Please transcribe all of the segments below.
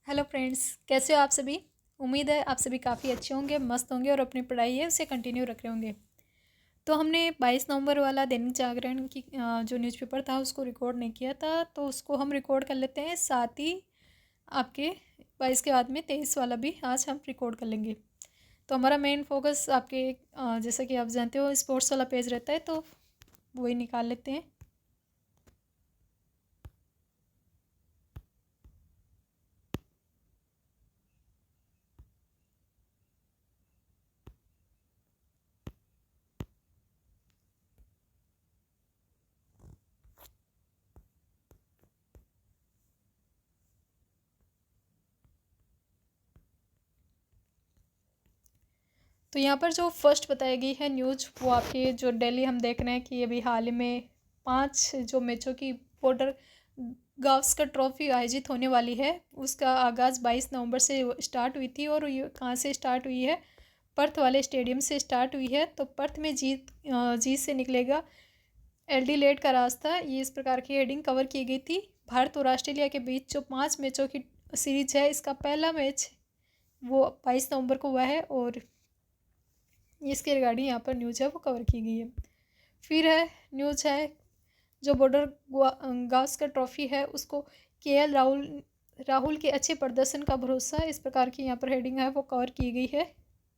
Hello friends, कैसे हो आप सभी। उम्मीद है आप सभी काफ़ी अच्छे होंगे, मस्त होंगे और अपनी पढ़ाई है उसे कंटिन्यू रख रहे होंगे। तो हमने 22 नवंबर वाला दैनिक जागरण की जो न्यूज़पेपर था उसको रिकॉर्ड नहीं किया था, तो उसको हम रिकॉर्ड कर लेते हैं। साथ ही आपके 22 के बाद में 23 वाला भी आज हम रिकॉर्ड कर लेंगे। तो हमारा मेन फोकस आपके जैसा कि आप जानते हो स्पोर्ट्स वाला पेज रहता है, तो वही निकाल लेते हैं। तो यहाँ पर जो फर्स्ट बताई गई है न्यूज़, वो आपके जो दिल्ली हम देख रहे हैं कि अभी हाल ही में 5 जो मैचों की बॉर्डर गावस्कर ट्रॉफी आयोजित होने वाली है। उसका आगाज़ 22 नवंबर से स्टार्ट हुई थी, और ये कहाँ से स्टार्ट हुई है? पर्थ वाले स्टेडियम से स्टार्ट हुई है। तो पर्थ में जीत से निकलेगा एडिलेड का रास्ता, ये इस प्रकार की हेडिंग कवर की गई थी। भारत और ऑस्ट्रेलिया के बीच जो 5 मैचों की सीरीज है, इसका पहला मैच वो 22 नवंबर को हुआ है, और इसके रिगार्डिंग यहाँ पर न्यूज़ है वो कवर की गई है। फिर है न्यूज़ है जो बॉर्डर गावस्कर ट्रॉफी है उसको केएल राहुल के अच्छे प्रदर्शन का भरोसा, इस प्रकार की यहाँ पर हेडिंग है वो कवर की गई है।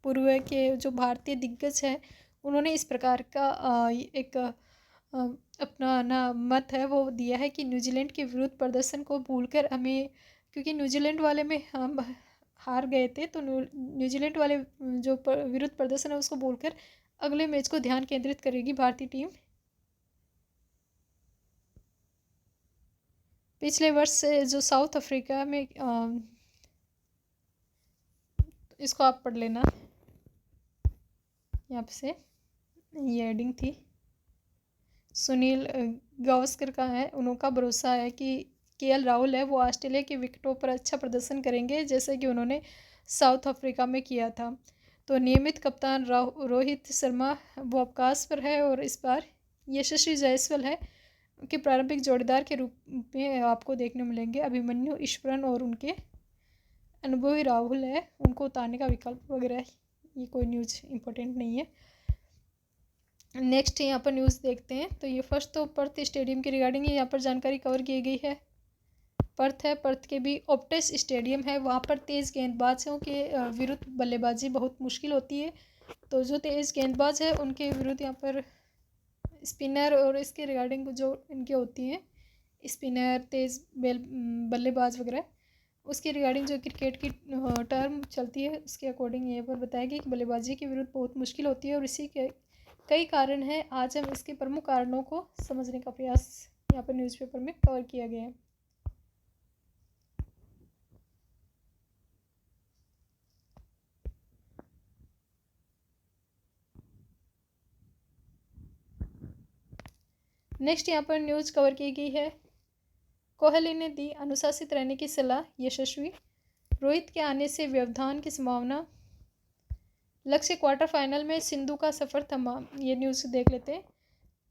पूर्व के जो भारतीय दिग्गज हैं उन्होंने इस प्रकार का एक अपना ना मत है वो दिया है कि न्यूजीलैंड के विरुद्ध प्रदर्शन को भूलकर हमें, क्योंकि न्यूजीलैंड वाले में हम हार गए थे, तो न्यूजीलैंड वाले जो विरुद्ध प्रदर्शन है उसको भूलकर अगले मैच को ध्यान केंद्रित करेगी भारतीय टीम। पिछले वर्ष से जो साउथ अफ्रीका में इसको आप पढ़ लेना, यहाँ से ये हेडिंग थी। सुनील गावस्कर का है, उनका भरोसा है कि केएल राहुल है वो ऑस्ट्रेलिया की विकेटों पर अच्छा प्रदर्शन करेंगे, जैसे कि उन्होंने साउथ अफ्रीका में किया था। तो नियमित कप्तान रोहित शर्मा वो अवकाश पर है, और इस बार यशस्वी जायसवाल है के प्रारंभिक जोड़ीदार के रूप में आपको देखने मिलेंगे। अभिमन्यु ईश्वरन और उनके अनुभवी राहुल है, उनको उतारने का विकल्प वगैरह ये कोई न्यूज़ इंपॉर्टेंट नहीं है। नेक्स्ट यहाँ पर न्यूज़ देखते हैं। तो ये फर्स्ट तो पर्थ स्टेडियम की रिगार्डिंग यहाँ पर जानकारी कवर की गई है। पर्थ है, पर्थ के भी ओप्टिस स्टेडियम है, वहाँ पर तेज़ गेंदबाजों के विरुद्ध बल्लेबाजी बहुत मुश्किल होती है। तो जो तेज़ गेंदबाज है उनके विरुद्ध यहाँ पर स्पिनर और इसके रिगार्डिंग जो इनके होती हैं स्पिनर तेज़ बल्लेबाज वगैरह, उसके रिगार्डिंग जो क्रिकेट की टर्म चलती है उसके अकॉर्डिंग यहाँ पर बताया गया कि बल्लेबाजी के विरुद्ध बहुत मुश्किल होती है, और इसी के कई कारण हैं। आज हम इसके प्रमुख कारणों को समझने का प्रयास यहाँ पर न्यूज़पेपर में कवर किया गया है। नेक्स्ट यहाँ पर न्यूज़ कवर की गई है। कोहली ने दी अनुशासित रहने की सलाह, यशस्वी। रोहित के आने से व्यवधान की संभावना। लक्ष्य क्वार्टर फाइनल में सिंधु का सफर थमा, ये न्यूज़ देख लेते हैं।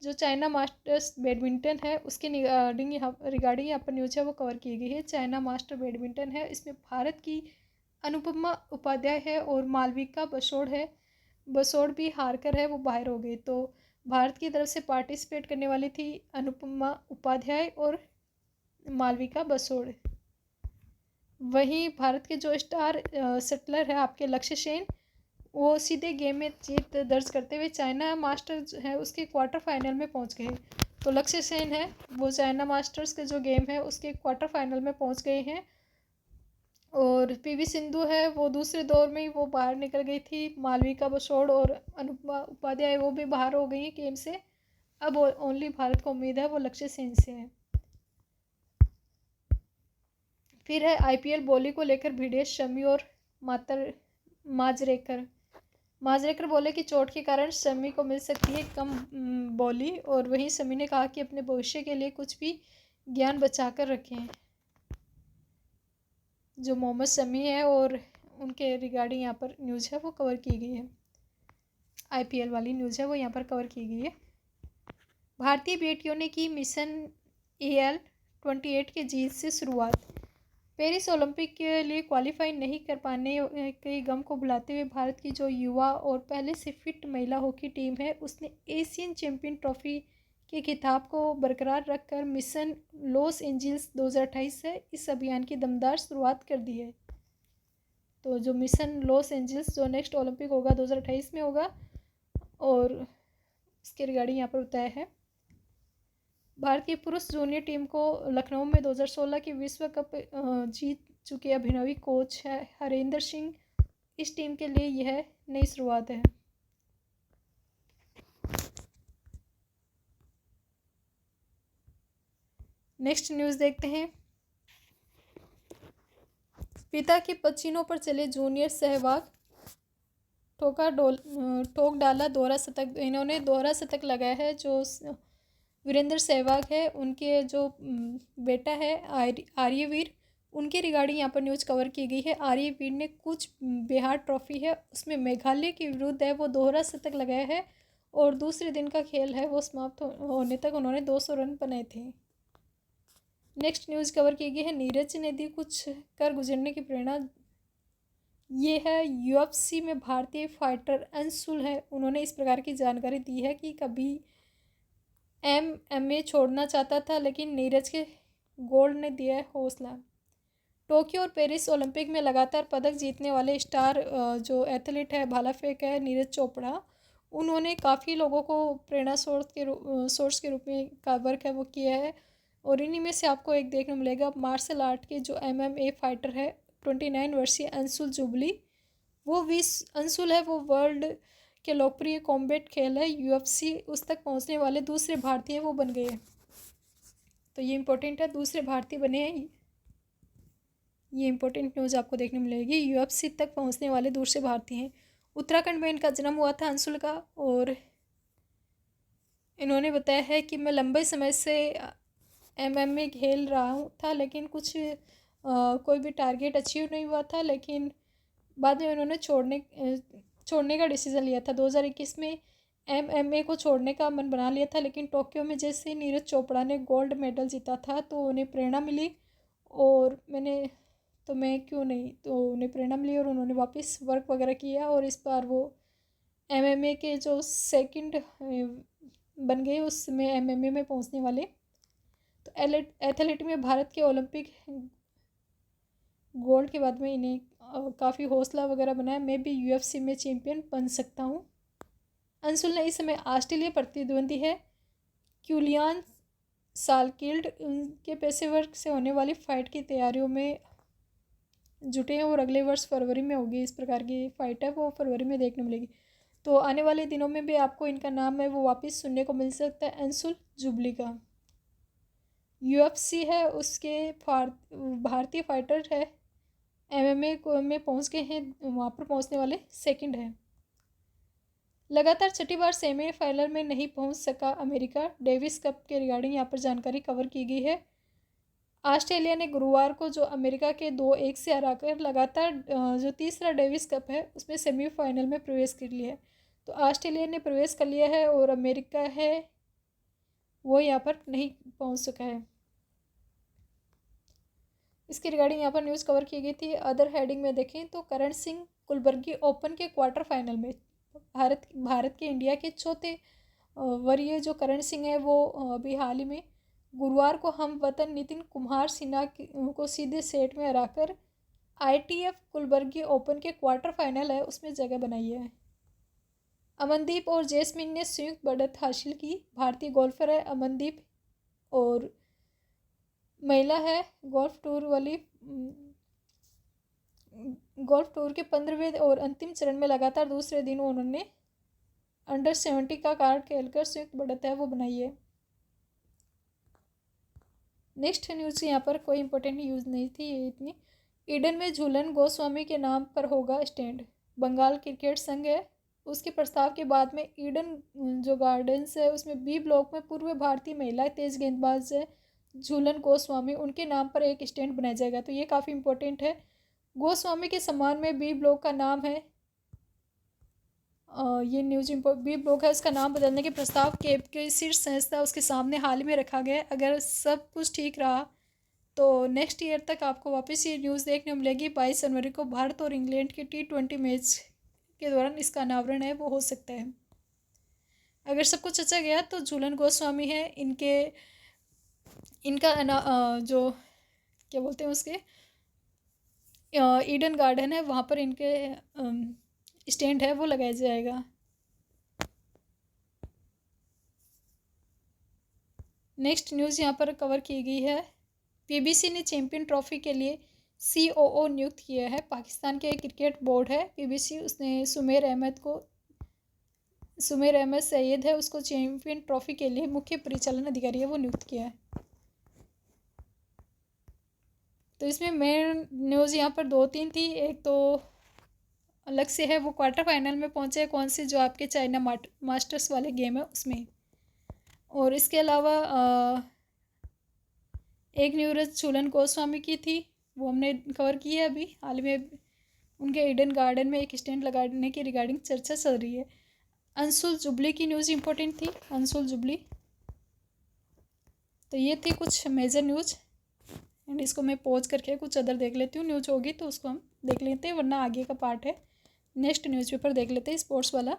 जो चाइना मास्टर्स बैडमिंटन है उसके रिगार्डिंग यहाँ पर न्यूज़ है वो कवर की गई है। चाइना मास्टर बैडमिंटन है, इसमें भारत की अनुपमा उपाध्याय है और मालविका बसोड़ है। बसोड़ भी हार कर है वो बाहर हो गई। तो भारत की तरफ से पार्टिसिपेट करने वाली थी अनुपमा उपाध्याय और मालविका बसोड़। वहीं भारत के जो स्टार शटलर है आपके लक्ष्य सेन, वो सीधे गेम में जीत दर्ज करते हुए चाइना मास्टर्स है उसके क्वार्टर फाइनल में पहुंच गए। तो लक्ष्य सेन है वो चाइना मास्टर्स के जो गेम है उसके क्वार्टर फाइनल में पहुंच गए हैं, और पीवी सिंधु है वो दूसरे दौर में ही वो बाहर निकल गई थी। मालविका बसोड़ और अनुपमा उपाध्याय वो भी बाहर हो गई हैं गेम से। अब ओनली भारत को उम्मीद है वो लक्ष्य सेन से है। फिर है आईपीएल बॉली को लेकर भिड़े शमी और मातर माजरेकर। माजरेकर बोले कि चोट के कारण शमी को मिल सकती है कम बॉली, और वहीं शमी ने कहा कि अपने भविष्य के लिए कुछ भी ज्ञान बचा कर रखें। जो मोहम्मद शमी है और उनके रिगार्डिंग यहाँ पर न्यूज़ है वो कवर की गई है। आईपीएल वाली न्यूज़ है वो यहाँ पर कवर की गई है। भारतीय बेटियों ने की मिशन AL-28 के जीत से शुरुआत। पेरिस ओलंपिक के लिए क्वालिफाई नहीं कर पाने के गम को भुलाते हुए भारत की जो युवा और पहले से फिट महिला हॉकी टीम है उसने एशियन चैंपियन ट्रॉफी के खिताब को बरकरार रखकर मिशन लॉस एंजल्स 2028 से इस अभियान की दमदार शुरुआत कर दी है। तो जो मिशन लॉस एंजल्स जो नेक्स्ट ओलंपिक होगा 2028 में होगा और इसके रिगार्डिंग यहाँ पर बताया है। भारतीय पुरुष जूनियर टीम को लखनऊ में 2016 की विश्व कप जीत चुके अभिनवी कोच है हरेंद्र सिंह। इस टीम के लिए यह नई शुरुआत है। नेक्स्ट न्यूज़ देखते हैं। पिता के पसीनों पर चले जूनियर सहवाग ठोक डाला दोहरा शतक। इन्होंने दोहरा शतक लगाया है। जो वीरेंद्र सहवाग है उनके जो बेटा है आर्यवीर, उनके रिगार्डिंग यहाँ पर न्यूज़ कवर की गई है। आर्यवीर ने कुछ बिहार ट्रॉफी है उसमें मेघालय के विरुद्ध है वो दोहरा शतक लगाया है और दूसरे दिन का खेल है वो समाप्त होने तक उन्होंने 200 रन बनाए थे। नेक्स्ट न्यूज़ कवर की गई है। नीरज ने दी कुछ कर गुजरने की प्रेरणा। ये है UFC में भारतीय फाइटर अंशुल है। उन्होंने इस प्रकार की जानकारी दी है कि कभी MMA छोड़ना चाहता था लेकिन नीरज के गोल्ड ने दिया है हौसला। टोक्यो और पेरिस ओलंपिक में लगातार पदक जीतने वाले स्टार जो एथलीट है भाला फेंक है नीरज चोपड़ा, उन्होंने काफ़ी लोगों को प्रेरणा सोर्स के रूप में का वर्क है वो किया है और इन्हीं में से आपको एक देखने मिलेगा मार्शल आर्ट के जो MMA फाइटर है 29 वर्षीय अंशुल जुबली। वो अंशुल है वो वर्ल्ड के लोकप्रिय कॉम्बैट खेल है UFC उस तक पहुंचने वाले दूसरे भारतीय वो बन गए। तो ये इंपॉर्टेंट है, दूसरे भारतीय बने हैं। ये इंपॉर्टेंट न्यूज़ आपको देखने मिलेगी। UFC तक पहुंचने वाले दूसरे भारतीय हैं। उत्तराखंड में इनका जन्म हुआ था अंशुल का और इन्होंने बताया है कि मैं लंबे समय से MMA खेल रहा हूँ था लेकिन कुछ कोई भी टारगेट अचीव नहीं हुआ था, लेकिन बाद में उन्होंने छोड़ने का डिसीज़न लिया था। 2021 में MMA को छोड़ने का मन बना लिया था लेकिन टोक्यो में जैसे नीरज चोपड़ा ने गोल्ड मेडल जीता था तो उन्हें प्रेरणा मिली और मैं क्यों नहीं, तो उन्हें प्रेरणा मिली और उन्होंने वापस वर्क वगैरह किया और इस बार वो MMA के जो सेकंड बन गए उसमें MMA में पहुंचने वाले। तो एथलीट में भारत के ओलंपिक गोल्ड के बाद में इन्हें काफ़ी हौसला वगैरह बनाया। मैं भी UFC में चैम्पियन बन सकता हूँ। अंशुल ने इस समय ऑस्ट्रेलिया प्रतिद्वंदी है क्यूलियन सालकिल्ड उनके पेशेवर से होने वाली फ़ाइट की तैयारियों में जुटे हैं और अगले वर्ष फरवरी में होगी। इस प्रकार की फ़ाइट है वो फरवरी में देखने मिलेगी। तो आने वाले दिनों में भी आपको इनका नाम है वो वापस सुनने को मिल सकता है अंशुल जुबली का। UFC है उसके भारतीय फाइटर है MMA में पहुंच गए हैं, वहाँ पर पहुंचने वाले सेकंड है। लगातार छठी बार सेमीफाइनल में नहीं पहुंच सका अमेरिका। डेविस कप के रिगार्डिंग यहाँ पर जानकारी कवर की गई है। ऑस्ट्रेलिया ने गुरुवार को जो अमेरिका के 2-1 से हराकर लगातार जो तीसरा डेविस कप है उसमें सेमीफाइनल में प्रवेश कर लिया है। तो ऑस्ट्रेलिया ने प्रवेश कर लिया है और अमेरिका है वो यहाँ पर नहीं पहुँच सका है। इसके रिगार्डिंग यहाँ पर न्यूज़ कवर की गई थी। अदर हेडिंग में देखें तो करण सिंह कुलबर्गी ओपन के क्वार्टर फाइनल में भारत के इंडिया के चौथे वरीय जो करण सिंह है वो अभी हाल ही में गुरुवार को हम वतन नितिन कुमार सिन्हा को सीधे सेट में हराकर ITF कुलबर्गी ओपन के क्वार्टर फाइनल है उसमें जगह बनाई है। अमनदीप और जैस्मिन ने संयुक्त बढ़त हासिल की। भारतीय गोल्फर है अमनदीप और महिला है गोल्फ टूर के 15वें और अंतिम चरण में लगातार दूसरे दिन उन्होंने अंडर-70 का कार्ड खेलकर संयुक्त बढ़त है वो बनाई है। नेक्स्ट न्यूज़ यहाँ पर कोई इंपॉर्टेंट न्यूज़ नहीं थी ये इतनी। ईडन में झूलन गोस्वामी के नाम पर होगा स्टैंड। बंगाल क्रिकेट संघ है उसके प्रस्ताव के बाद में ईडन जो गार्डन्स है उसमें B ब्लॉक में पूर्व भारतीय महिला तेज गेंदबाज है झूलन गोस्वामी उनके नाम पर एक स्टैंड बनाया जाएगा। तो ये काफ़ी इंपॉर्टेंट है। गोस्वामी के सम्मान में B ब्लॉक का नाम है ये न्यूज B ब्लॉक है उसका नाम बदलने के प्रस्ताव के शीर्ष संस्था उसके सामने हाल ही में रखा गया। अगर सब कुछ ठीक रहा तो नेक्स्ट ईयर तक आपको वापस ये न्यूज़ देखने को मिलेगी। 22 जनवरी को भारत और इंग्लैंड के T20 मैच के दौरान इसका अनावरण है वो हो सकता है। अगर सब कुछ अच्छा गया तो झूलन गोस्वामी है, इनका जो क्या बोलते हैं उसके ईडन गार्डन है वहाँ पर इनके स्टैंड है वो लगाया जाएगा। नेक्स्ट न्यूज़ यहाँ पर कवर की गई है। पीबीसी ने चैंपियन ट्रॉफी के लिए COO नियुक्त किया है। पाकिस्तान के क्रिकेट बोर्ड है पीबीसी, उसने सुमेर अहमद सैयद है उसको चैंपियन ट्रॉफी के लिए मुख्य परिचालन अधिकारी है वो नियुक्त किया है। तो इसमें मेन न्यूज़ यहाँ पर 2-3 थी। एक तो अलग से है, वो क्वार्टर फाइनल में पहुँचे कौन सी, जो आपके चाइना मास्टर्स वाले गेम है उसमें। और इसके अलावा एक न्यूज़ झूलन गोस्वामी की थी वो हमने कवर की है। अभी हाल में उनके ईडन गार्डन में एक स्टैंड लगाने की रिगार्डिंग चर्चा चल रही है। अंशुल जुबली की न्यूज़ इंपॉर्टेंट थी, अंशुल जुबली। तो ये थी कुछ मेजर न्यूज़ एंड इसको मैं पॉज करके कुछ अदर देख लेती हूँ। न्यूज़ होगी तो उसको हम देख लेते हैं, वरना आगे का पार्ट है नेक्स्ट न्यूज़पेपर देख लेते हैं स्पोर्ट्स वाला,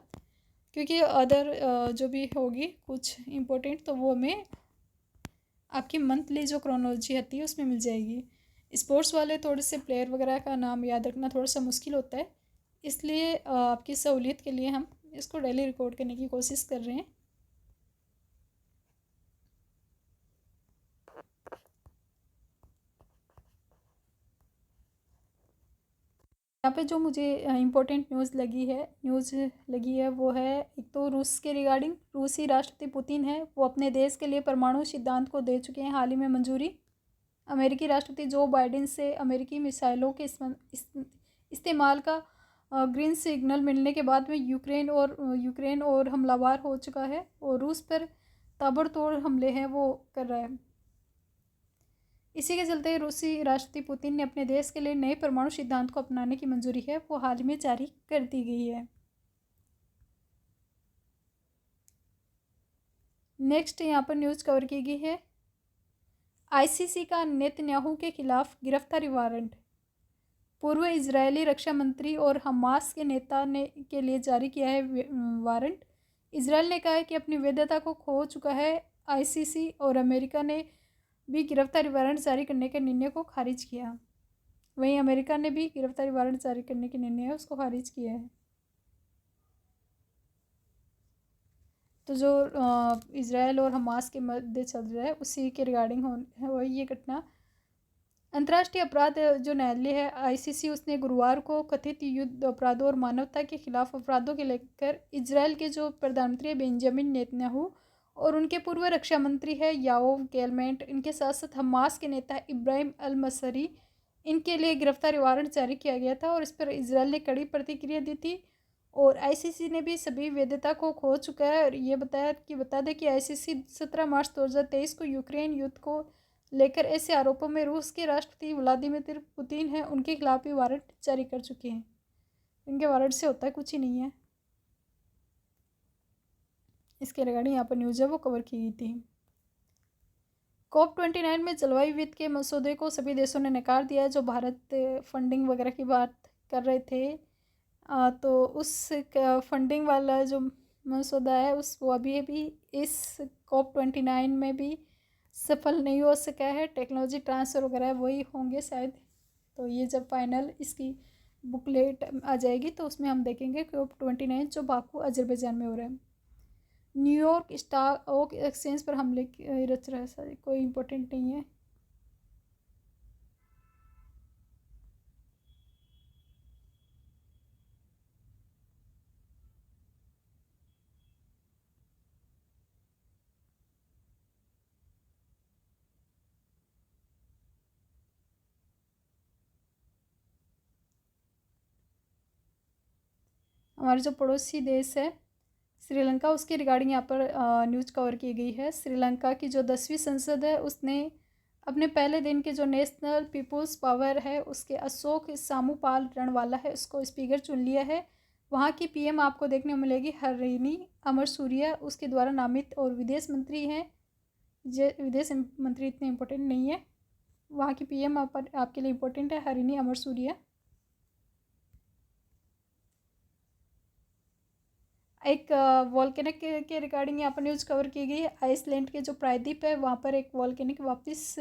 क्योंकि अदर जो भी होगी कुछ इम्पोर्टेंट तो वो हमें आपकी मंथली जो क्रोनोलॉजी आती है उसमें मिल जाएगी। स्पोर्ट्स वाले थोड़े से प्लेयर वगैरह का नाम याद रखना थोड़ा सा मुश्किल होता है, इसलिए आपकी सहूलियत के लिए हम इसको डेली रिकॉर्ड करने की कोशिश कर रहे हैं। यहाँ पे जो मुझे इम्पोर्टेंट न्यूज़ लगी है वो है, एक तो रूस के रिगार्डिंग। रूसी राष्ट्रपति पुतिन है वो अपने देश के लिए परमाणु सिद्धांत को दे चुके हैं हाल ही में मंजूरी। अमेरिकी राष्ट्रपति जो बाइडेन से अमेरिकी मिसाइलों के इस्तेमाल का ग्रीन सिग्नल मिलने के बाद में यूक्रेन और हमलावर हो चुका है और रूस पर ताबड़तोड़ हमले हैं वो कर रहा है। इसी के चलते रूसी राष्ट्रपति पुतिन ने अपने देश के लिए नए परमाणु सिद्धांत को अपनाने की मंजूरी है वो हाल ही में जारी कर दी गई है। नेक्स्ट यहाँ पर न्यूज़ कवर की गई है। ICC का नेतन्याहू के खिलाफ गिरफ्तारी वारंट। पूर्व इजरायली रक्षा मंत्री और हमास के नेता ने के लिए जारी किया है वारंट। इसराइल ने कहा है कि अपनी वैधता को खो चुका है। ICC और अमेरिका ने भी गिरफ्तारी वारंट जारी करने के निर्णय को खारिज किया। वहीं अमेरिका ने भी गिरफ्तारी वारंट जारी करने के निर्णय है उसको खारिज किया है। तो जो इजराइल और हमास के मध्य चल रहा है उसी के रिगार्डिंग हो ये घटना। अंतर्राष्ट्रीय अपराध जो न्यायालय है ICC, उसने गुरुवार को कथित युद्ध अपराधों और मानवता के खिलाफ अपराधों के लेकर इजराइल के जो प्रधानमंत्री बेंजामिन नेतन्याहू और उनके पूर्व रक्षा मंत्री है याओव गैलमेंट, इनके साथ साथ हमास के नेता इब्राहिम अल मसरी, इनके लिए गिरफ्तारी वारंट जारी किया गया था और इस पर इजराइल ने कड़ी प्रतिक्रिया दी थी। और ICC ने भी सभी वैधता को खो चुका है और ये बता दें कि ICC 17 मार्च 2023 को यूक्रेन युद्ध को लेकर ऐसे आरोपों में रूस के राष्ट्रपति व्लादिमीर पुतिन है उनके खिलाफ भी वारंट जारी कर चुके हैं। इनके वारंट से होता है कुछ ही नहीं है। इसके रिगार्डिंग यहाँ पर न्यूज़ है वो कवर की गई थी। COP29 में जलवायु वित्त के मसौदे को सभी देशों ने नकार दिया है। जो भारत फंडिंग वगैरह की बात कर रहे थे तो उस फंडिंग वाला जो मसौदा है वो अभी भी इस COP29 में भी सफल नहीं हो सका है। टेक्नोलॉजी ट्रांसफ़र वगैरह वही होंगे शायद। तो ये जब फाइनल इसकी बुकलेट आ जाएगी तो उसमें हम देखेंगे COP29 जो बाकू अजरबैजान में हो रहा है। न्यूयॉर्क स्टॉक एक्सचेंज पर हमले की रच रहा है, सारी कोई इम्पोर्टेंट नहीं है। हमारे जो पड़ोसी देश है श्रीलंका, उसके रिगार्डिंग यहाँ पर न्यूज़ कवर की गई है। श्रीलंका की जो 10वीं संसद है उसने अपने पहले दिन के जो नेशनल पीपुल्स पावर है उसके अशोक सामूपाल रणवाला है उसको स्पीकर चुन लिया है। वहाँ की PM आपको देखने को मिलेगी हरिणी अमरसूरिया, उसके द्वारा नामित। और विदेश मंत्री हैं, विदेश मंत्री इतने इम्पोर्टेंट नहीं है। वहाँ की पीएम आपके लिए इम्पोर्टेंट है, हरिनी अमरसूरिया। एक वॉल्केनिक के रिगार्डिंग यहाँ पर न्यूज़ कवर की गई है। आइसलैंड के जो प्रायद्वीप है वहाँ पर एक वॉल्केनिक वापस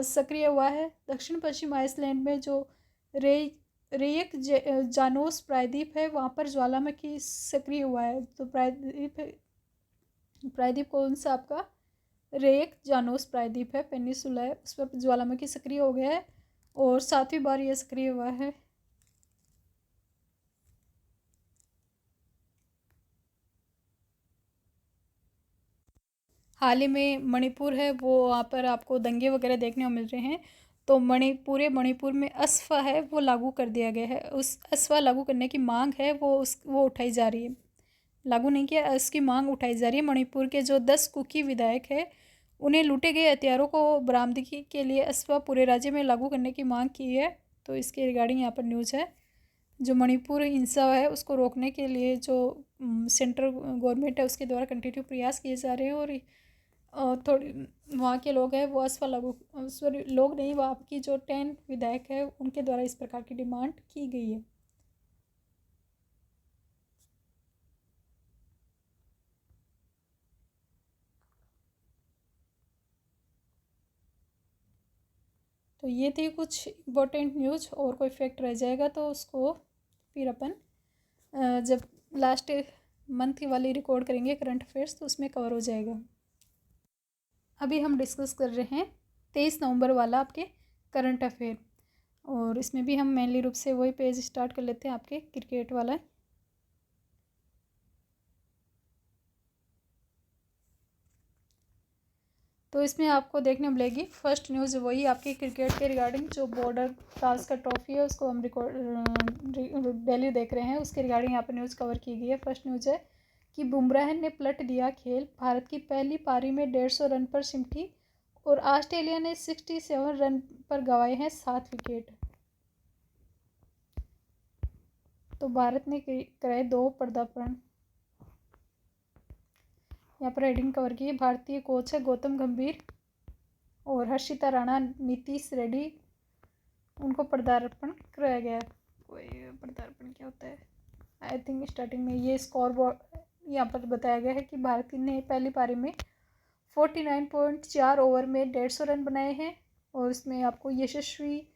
सक्रिय हुआ है। दक्षिण पश्चिम आइसलैंड में जो रे रेयक जानोस प्रायद्वीप है वहाँ पर ज्वालामुखी सक्रिय हुआ है। तो प्रायद्वीप कौन सा आपका? रेयक जानोस प्रायद्वीप है, पेनिसुला है, उस पर ज्वालामुखी सक्रिय हो गया है और 7वीं बार यह सक्रिय हुआ है। हाल ही में मणिपुर है वो वहाँ पर आपको दंगे वगैरह देखने को मिल रहे हैं। तो मणिपुर में अस्फा है वो लागू कर दिया गया है। उस अस्फा लागू करने की मांग है वो उठाई जा रही है। लागू नहीं किया, इसकी मांग उठाई जा रही है। मणिपुर के जो 10 कुकी विधायक है उन्हें लूटे गए हथियारों को बरामदगी के लिए अस्फा पूरे राज्य में लागू करने की मांग की है। तो इसके रिगार्डिंग यहाँ पर न्यूज़ है। जो मणिपुर हिंसा है उसको रोकने के लिए जो सेंट्रल गवर्नमेंट है उसके द्वारा कंटिन्यू प्रयास किए जा रहे हैं और थोड़ी वहाँ के लोग हैं वो असफल सॉरी लोग नहीं, वहाँ की जो 10 विधायक है उनके द्वारा इस प्रकार की डिमांड की गई है। तो ये थी कुछ इम्पोर्टेंट न्यूज़। और कोई फैक्ट रह जाएगा तो उसको फिर अपन जब लास्ट मंथ वाली रिकॉर्ड करेंगे करंट अफेयर्स तो उसमें कवर हो जाएगा। अभी हम डिस्कस कर रहे हैं 23 नवंबर वाला आपके करंट अफेयर। और इसमें भी हम मेनली रूप से वही पेज स्टार्ट कर लेते हैं आपके क्रिकेट वाला। तो इसमें आपको देखने मिलेगी फर्स्ट न्यूज़ वही आपकी क्रिकेट के रिगार्डिंग जो बॉर्डर टास्क का ट्रॉफी है उसको हम डेली देख रहे हैं, उसके रिगार्डिंग यहाँ पर न्यूज़ कवर की गई है। फर्स्ट न्यूज़ है कि बुमराह ने पलट दिया खेल, भारत की पहली पारी में 150 रन पर सिमटी और ऑस्ट्रेलिया ने 67 रन पर गंवाए हैं 7 विकेट। तो भारत ने कराए 2 पदार्पण। यहाँ पर हेडिंग कवर की, भारतीय कोच है गौतम गंभीर और हर्षिता राणा, नीतीश रेड्डी, उनको पदार्पण कराया गया। कोई पदार्पण क्या होता है? आई थिंक स्टार्टिंग में ये स्कोर बोर्ड यहाँ पर बताया गया है कि भारत ने पहली पारी में 49.4 ओवर में 150 रन बनाए हैं और इसमें आपको यशस्वी,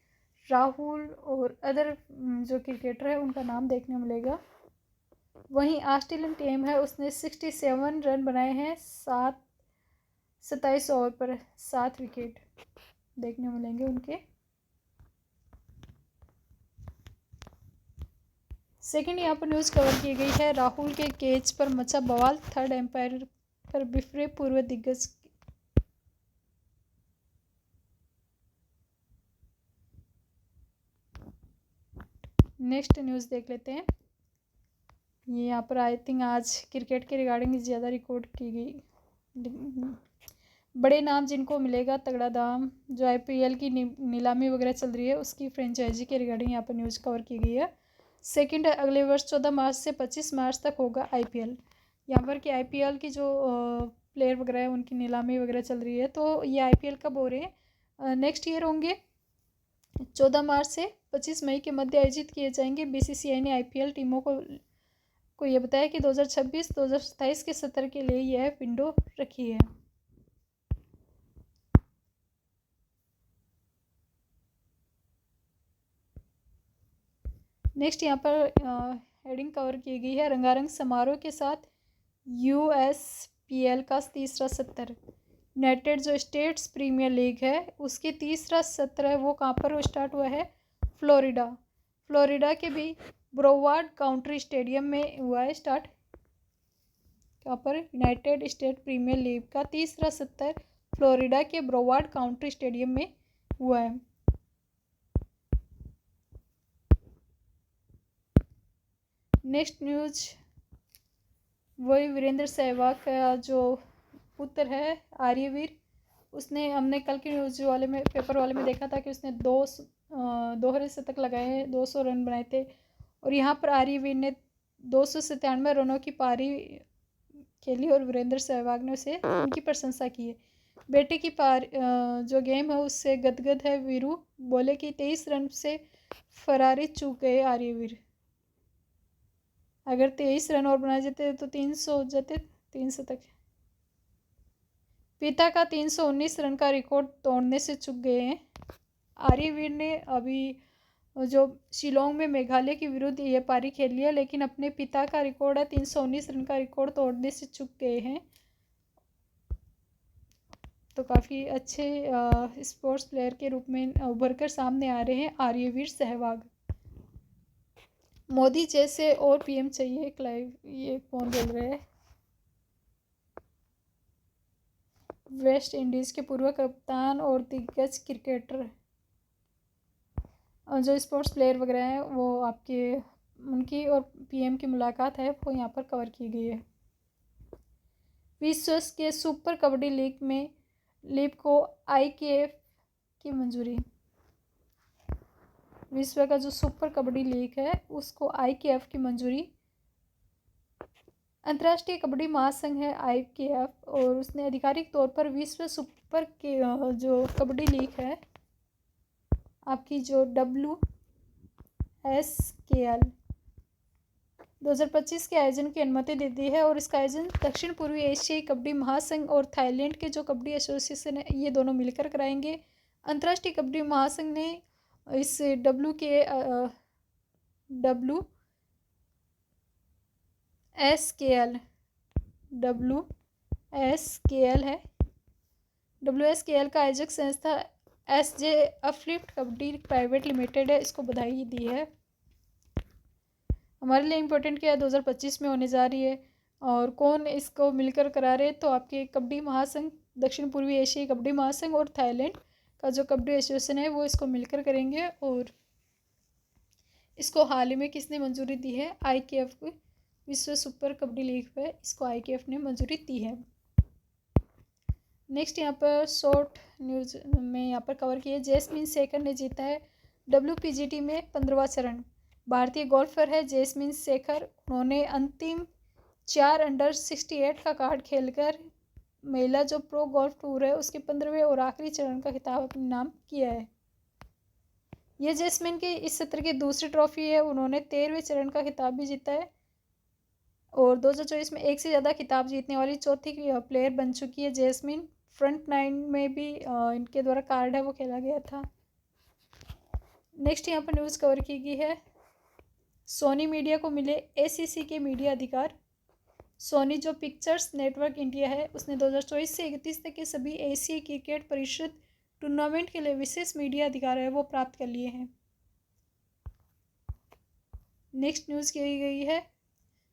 राहुल और अदर जो क्रिकेटर है उनका नाम देखने मिलेगा। वहीं ऑस्ट्रेलियन टीम है उसने 67 रन बनाए हैं 27 ओवर पर 7 विकेट देखने मिलेंगे उनके। सेकंड यहाँ पर न्यूज़ कवर की गई है, राहुल के कैच पर मचा बवाल, थर्ड एम्पायर पर बिफरे पूर्व दिग्गज। नेक्स्ट न्यूज़ देख लेते हैं। ये यहाँ पर आई थिंक आज क्रिकेट के रिगार्डिंग ज़्यादा रिकॉर्ड की गई। बड़े नाम जिनको मिलेगा तगड़ा दाम, जो आईपीएल की नीलामी वगैरह चल रही है उसकी फ्रेंचाइजी के रिगार्डिंग यहाँ पर न्यूज़ कवर की गई है। सेकंड है अगले वर्ष 14 मार्च से 25 मार्च तक होगा आईपीएल। यहाँ पर कि आईपीएल की जो प्लेयर वगैरह है उनकी नीलामी वगैरह चल रही है। तो ये आईपीएल कब हो रहे हैं? नेक्स्ट ईयर होंगे। 14 मार्च से 25 मई के मध्य आयोजित किए जाएंगे। बीसीसीआई ने आईपीएल टीमों को ये बताया कि 2026-2027 के सत्र के लिए यह विंडो रखी है। नेक्स्ट यहाँ पर हेडिंग कवर की गई है, रंगारंग समारोह के साथ यूएसपीएल का तीसरा सत्र। यूनाइटेड जो स्टेट्स प्रीमियर लीग है उसके तीसरा सत्र है वो कहाँ पर स्टार्ट हुआ है? फ्लोरिडा के भी ब्रोवार्ड काउंटी स्टेडियम में हुआ है स्टार्ट। यहाँ पर यूनाइटेड स्टेट प्रीमियर लीग का तीसरा सत्र फ्लोरिडा के ब्रोवार्ड काउंटी स्टेडियम में हुआ है। नेक्स्ट न्यूज वही वीरेंद्र सहवाग का जो पुत्र है आर्यवीर, उसने हमने कल की न्यूज़ वाले में पेपर वाले में देखा था कि उसने दोहरे शतक लगाए हैं, 200 रन बनाए थे। और यहाँ पर आर्यवीर ने 297 रनों की पारी खेली और वीरेंद्र सहवाग ने उसे उनकी प्रशंसा की है। बेटे की पार जो गेम है उससे गदगद है वीरू, बोले कि 23 रन से फरारी चूक गए आर्यवीर। अगर 23 रन और बना जाते तो 300 हो जाते, 300 तक। पिता का 319 रन का रिकॉर्ड तोड़ने से चूक गए हैं। आर्यवीर ने अभी जो शिलोंग में मेघालय के विरुद्ध ये पारी खेल लिया, लेकिन अपने पिता का रिकॉर्ड है 319 रन का रिकॉर्ड तोड़ने से चूक गए हैं। तो काफ़ी अच्छे स्पोर्ट्स प्लेयर के रूप में उभर कर सामने आ रहे हैं आर्यवीर सहवाग। मोदी जैसे और पीएम चाहिए, क्लाइव ये कौन बोल रहे हैं? वेस्ट इंडीज़ के पूर्व कप्तान और दिग्गज क्रिकेटर जो स्पोर्ट्स प्लेयर वगैरह हैं वो आपके उनकी और पीएम की मुलाकात है वो यहाँ पर कवर की गई है। विश्व के सुपर कबड्डी लीग को आईकेएफ की मंजूरी। विश्व का जो सुपर कबड्डी लीग है उसको आईकेएफ की मंजूरी। अंतर्राष्ट्रीय कबड्डी महासंघ है आईकेएफ, और उसने आधिकारिक तौर पर विश्व सुपर के जो कबड्डी लीग है आपकी जो WSKL 2025 के आयोजन की अनुमति दे दी है, और इसका आयोजन दक्षिण पूर्वी एशियाई कबड्डी महासंघ और थाईलैंड के जो कबड्डी एसोसिएशन है ये दोनों मिलकर कराएंगे। अंतर्राष्ट्रीय कबड्डी महासंघ ने इस WSKL है, WSKL का आयोजक संस्था SJ uplift kabaddi private limited है, इसको बधाई दी है। हमारे लिए इम्पोर्टेंट क्या है 2025 में होने जा रही है और कौन इसको मिलकर करा रहे, तो आपके कबड्डी महासंघ, दक्षिण पूर्वी एशियाई कबड्डी महासंघ और थाईलैंड का जो कबड्डी एसोसिएशन है वो इसको मिलकर करेंगे। और इसको हाल ही में किसने मंजूरी दी है? आईकेएफ को, विश्व सुपर कबड्डी लीग पे इसको आईकेएफ ने मंजूरी दी है। नेक्स्ट यहाँ पर शॉर्ट न्यूज़ में यहाँ पर कवर किया, जैस्मिन शेखर ने जीता है WPGT में 15वां चरण। भारतीय गोल्फर है जैस्मिन शेखर, उन्होंने अंतिम 4 अंडर 68 का कार्ड खेलकर महिला जो प्रो गोल्फ टूर है उसके 15वें और आखिरी चरण का खिताब अपने नाम किया है। ये जैस्मिन की इस सत्र की दूसरी ट्रॉफी है, उन्होंने 13वें चरण का खिताब भी जीता है और 2024 में एक से ज़्यादा खिताब जीतने वाली चौथी प्लेयर बन चुकी है जैस्मिन। फ्रंट 9 में भी इनके द्वारा कार्ड है वो खेला गया था। नेक्स्ट यहाँ पर न्यूज़ कवर की गई है, सोनी मीडिया को मिले ACC के मीडिया अधिकार। सोनी जो पिक्चर्स नेटवर्क इंडिया है उसने 2024 से 31 तक के सभी एशियाई क्रिकेट परिषद टूर्नामेंट के लिए विशेष मीडिया अधिकार है वो प्राप्त कर लिए हैं। नेक्स्ट न्यूज़ की गई है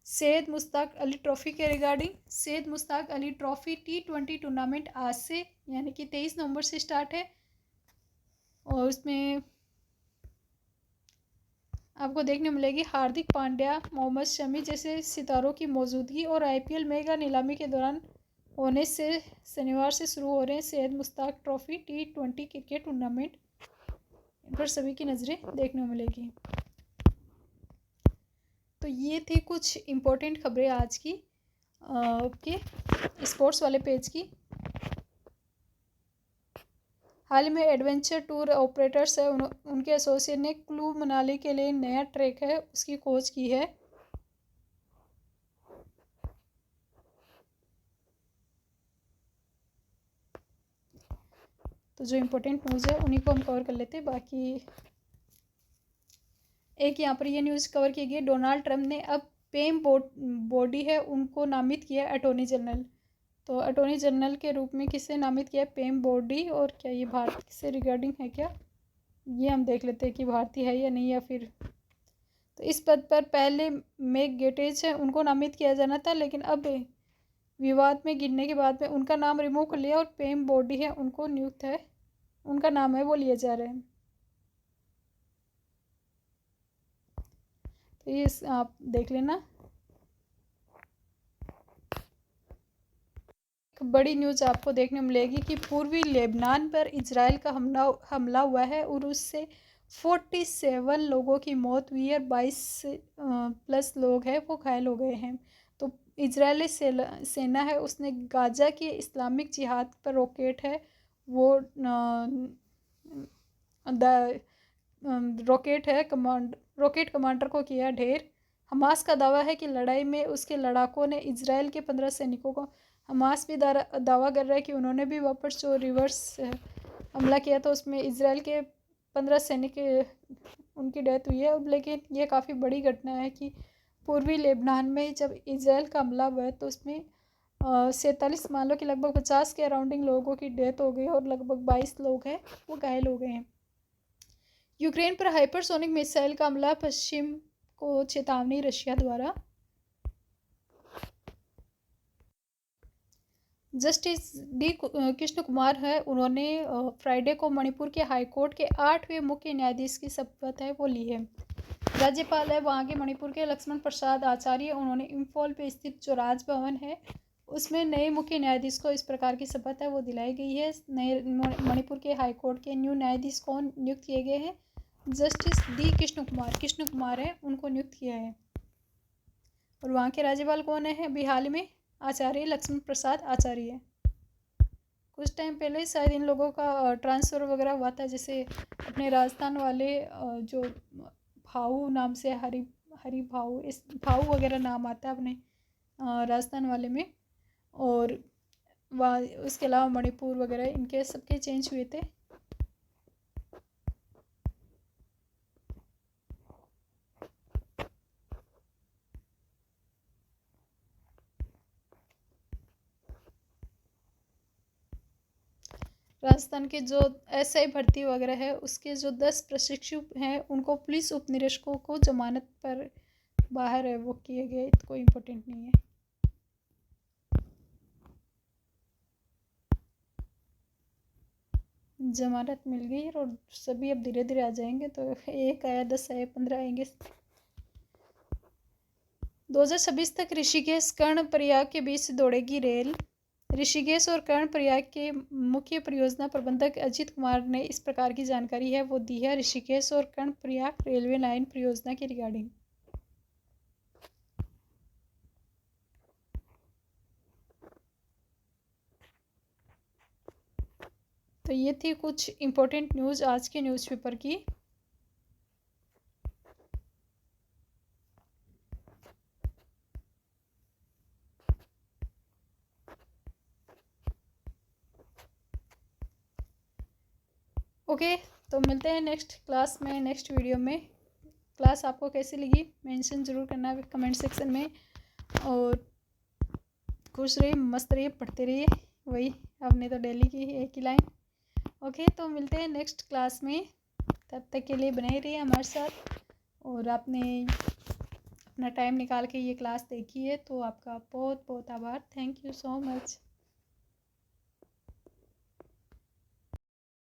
सैयद मुश्ताक अली ट्रॉफ़ी के regarding. Syed Mushtaq Ali trophy T20 tournament आज से यानी कि 23 नवंबर से स्टार्ट है और उसमें आपको देखने मिलेगी हार्दिक पांड्या, मोहम्मद शमी जैसे सितारों की मौजूदगी, और IPL मेगा नीलामी के दौरान होने से शनिवार से शुरू हो रहे हैं Syed Mushtaq trophy T20 cricket tournament, इन पर सभी की नज़रें देखने मिलेगी। तो ये थी कुछ इम्पोर्टेंट खबरें आज की के स्पोर्ट्स वाले पेज की। हाल में एडवेंचर टूर ऑपरेटर्स है उनके एसोसिएट ने कुल्लू मनाली के लिए नया ट्रैक है उसकी खोज की है। तो जो इम्पोर्टेंट न्यूज़ है उन्हीं को हम कवर कर लेते हैं। बाकी एक यहाँ पर ये न्यूज़ कवर की गई, डोनाल्ड ट्रंप ने अब पेम बोडी है उनको नामित किया अटॉर्नी जनरल। तो अटॉर्नी जनरल के रूप में किसे नामित किया? पेम बोडी। और क्या ये भारत से रिगार्डिंग है क्या, ये हम देख लेते हैं कि भारतीय है या नहीं, या फिर तो इस पद पर पहले मेग गेटेज है उनको नामित किया जाना था, लेकिन अब विवाद में गिरने के बाद में उनका नाम रिमूव कर लिया और पेम बोडी है उनको नियुक्त है, उनका नाम है वो लिया जा रहा है। तो ये आप देख लेना। बड़ी न्यूज़ आपको देखने मिलेगी कि पूर्वी लेबनान पर इजराइल का हमला हुआ है और उससे 47 लोगों की मौत हुई है, 22 प्लस लोग हैं वो घायल हो गए हैं। तो इजरायली सेना है उसने गाजा की इस्लामिक जिहाद पर रॉकेट है वो रॉकेट कमांडर को किया ढेर। हमास का दावा है कि लड़ाई में उसके लड़ाकों ने इजराइल के 15 सैनिकों को, हमास भी दावा कर रहा है कि उन्होंने भी वापस जो रिवर्स हमला किया था उसमें इजराइल के 15 सैनिक उनकी डेथ हुई है। लेकिन ये काफ़ी बड़ी घटना है कि पूर्वी लेबनान में जब इजराइल का हमला हुआ है तो उसमें 47 मान लो कि लगभग 50 के अराउंडिंग लोगों की डेथ हो गई और लगभग 22 लोग हैं वो घायल हो गए हैं। यूक्रेन पर हाइपरसोनिक मिसाइल का हमला, पश्चिम को चेतावनी रशिया द्वारा। जस्टिस डी कृष्ण कुमार है उन्होंने फ्राइडे को मणिपुर के हाईकोर्ट के 8वें मुख्य न्यायाधीश की शपथ है वो ली है। राज्यपाल है वहाँ के मणिपुर के लक्ष्मण प्रसाद आचार्य, उन्होंने इम्फॉल पे स्थित जो राजभवन है उसमें नए मुख्य न्यायाधीश को इस प्रकार की शपथ है वो दिलाई गई है। नए मणिपुर के हाईकोर्ट के न्यू न्यायाधीश कौन नियुक्त किए गए हैं? जस्टिस डी कृष्ण कुमार है उनको नियुक्त किया है। और वहाँ के राज्यपाल कौन है अभी हाल में? आचार्य लक्ष्मण प्रसाद आचार्य। कुछ टाइम पहले शायद इन लोगों का ट्रांसफ़र वगैरह हुआ था, जैसे अपने राजस्थान वाले जो भाऊ नाम से हरी भाऊ, इस भाऊ वगैरह नाम आता है अपने राजस्थान वाले में। और वहाँ उसके अलावा मणिपुर वगैरह इनके सबके चेंज हुए थे। राजस्थान के जो एसआई भर्ती वगैरह है उसके जो 10 प्रशिक्षु हैं उनको पुलिस उपनिरीक्षकों को जमानत पर बाहर है वो किए गए, तो कोई इम्पोर्टेंट नहीं है। जमानत मिल गई और सभी अब धीरे धीरे आ जाएंगे, तो 1 आया, 10 आए, 15 आएंगे। 2026 तक ऋषिकेश कर्णप्रयाग के बीच दौड़ेगी रेल। ऋषिकेश और कर्णप्रयाग के मुख्य परियोजना प्रबंधक अजित कुमार ने इस प्रकार की जानकारी है वो दी है ऋषिकेश और कर्णप्रयाग रेलवे लाइन परियोजना के रिगार्डिंग। तो ये थी कुछ इम्पोर्टेंट न्यूज़ आज के न्यूज़पेपर की। ओके, तो मिलते हैं नेक्स्ट क्लास में, नेक्स्ट वीडियो में। क्लास आपको कैसी लगी मेंशन ज़रूर करना कमेंट सेक्शन में। और खुश रहिए, मस्त रहिए, पढ़ते रहिए, वही आपने तो डेली की एक ही लाइन। ओके, तो मिलते हैं नेक्स्ट क्लास में, तब तक के लिए बने रहिए हमारे साथ। और आपने अपना टाइम निकाल के ये क्लास देखी है तो आपका बहुत बहुत आभार। Thank you so much.